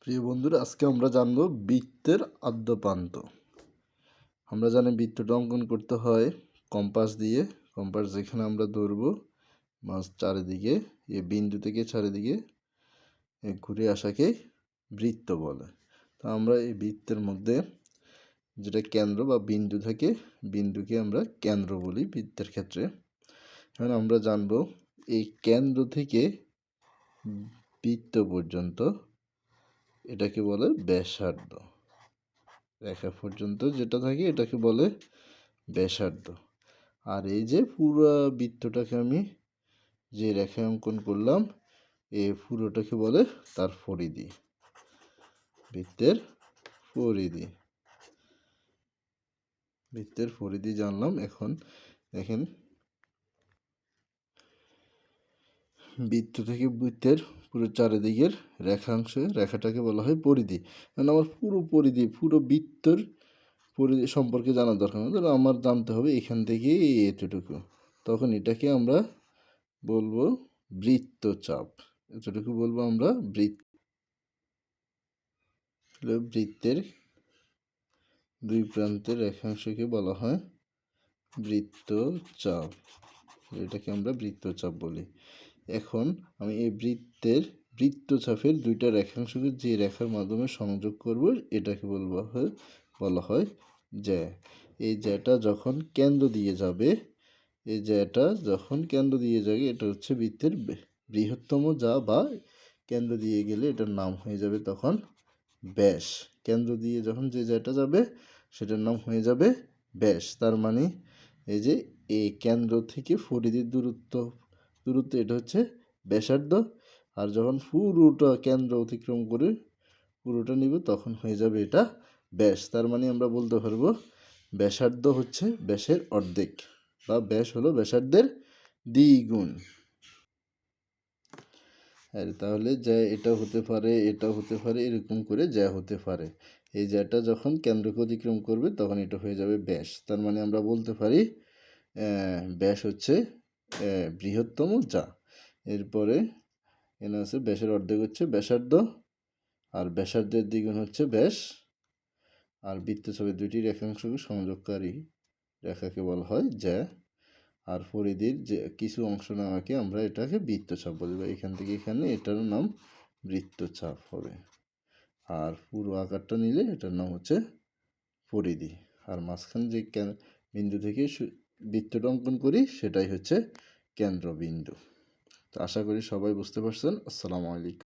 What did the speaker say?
প্রিয় বন্ধুরা, আজকে আমরা জানব বৃত্তের আদ্যপ্রান্ত। আমরা জানি বৃত্তটা অঙ্কন করতে হয় কম্পাস দিয়ে। কম্পাস যেখানে আমরা ধরবো মাছ চারিদিকে এই বিন্দু থেকে চারিদিকে ঘুরে আসাকে বৃত্ত বলে। তো আমরা এই বৃত্তের মধ্যে যেটা কেন্দ্র বা বিন্দু থাকে, বিন্দুকে আমরা কেন্দ্র বলি বৃত্তের ক্ষেত্রে। এখন আমরা জানব এই কেন্দ্র থেকে বৃত্ত পর্যন্ত এটাকে বলে ব্যাসার্ধ। রেখা পর্যন্ত যেটা থাকে এটাকে বলে ব্যাসার্ধ। আর এই যে পুরো বৃত্তটাকে আমি যে রেখায় অঙ্কন করলাম এই পুরোটাকে বলে তার পরিধি, বৃত্তের পরিধি। বৃত্তের পরিধি জানলাম। এখন দেখেন বৃত্ত থেকে বৃত্তের পুরো চারিদিকের রেখাটাকে বলা হয় পরিধি। কারণ আমার পুরো পরিধি, পুরো বৃত্তের পরিধি সম্পর্কে জানার দরকার নেই। ধরো আমার জানতে হবে এখান থেকে এতটুকু, তখন এটাকে আমরা বলবো বৃত্তচাপ। এতটুকু বলবো আমরা বৃত্তের দুই প্রান্তের রেখাংশকে বলা হয় বৃত্তচাপ। এটাকে আমরা বৃত্তচাপ বলি। এখন আমি এই বৃত্তচাপের দুইটা রেখাংশকে যে রেখার মাধ্যমে সংযোগ করব এটাকে বলা হয় জ্যা। এই জ্যাটা যখন কেন্দ্র দিয়ে যাবে, এই জ্যাটা যখন কেন্দ্র দিয়ে যাবে এটা হচ্ছে বৃত্তের বৃহত্তম জ্যা, বা কেন্দ্র দিয়ে গেলে এটার নাম হয়ে যাবে তখন ব্যাস। কেন্দ্র দিয়ে যখন যে জ্যাটা যাবে সেটার নাম হয়ে যাবে ব্যাস। তার মানে এই যে এই কেন্দ্র থেকে পরিধির দূরত্ব এটা হচ্ছে ব্যাসার্ধ। আর যখন পুরোটা কেন্দ্র অতিক্রম করে পুরোটা নিব তখন হয়ে যাবে এটা ব্যাস। তার মানে আমরা বলতে পারবো ব্যাসার্ধ হচ্ছে ব্যাসের অর্ধেক, বা ব্যাস হলো ব্যাসার্ধের দ্বিগুণ। আর তাহলে যা এটা হতে পারে, এটা হতে পারে, এরকম করে যা হতে পারে। এই জ্যাটা যখন কেন্দ্রকে অতিক্রম করবে তখন এটা হয়ে যাবে ব্যাস। তার মানে আমরা বলতে পারি ব্যাস হচ্ছে বৃহত্তম যা। এরপরে এখানে আছে ব্যাসের অর্ধেক হচ্ছে ব্যাসার্ধ, আর ব্যাসার্ধের দ্বিগুণ হচ্ছে ব্যাস। আর বৃত্তচাপের দুইটি রেখাংশকে সংযোগকারী রেখাকে বলা হয় জ্যা। আর পরিধির যে কিছু অংশ নেওয়াকে আমরা এটাকে বৃত্তচাপ বলি, বা এখান থেকে এখানে এটার নাম বৃত্তচাপ হবে। আর পুরো আকারটা নিলে এটার নাম হচ্ছে পরিধি। আর মাঝখানে যে বিন্দু থেকে বৃত্তটা অঙ্কন করি সেটাই হচ্ছে কেন্দ্রবিন্দু। তো আশা করি সবাই বুঝতে পারছেন। আসসালামু আলাইকুম।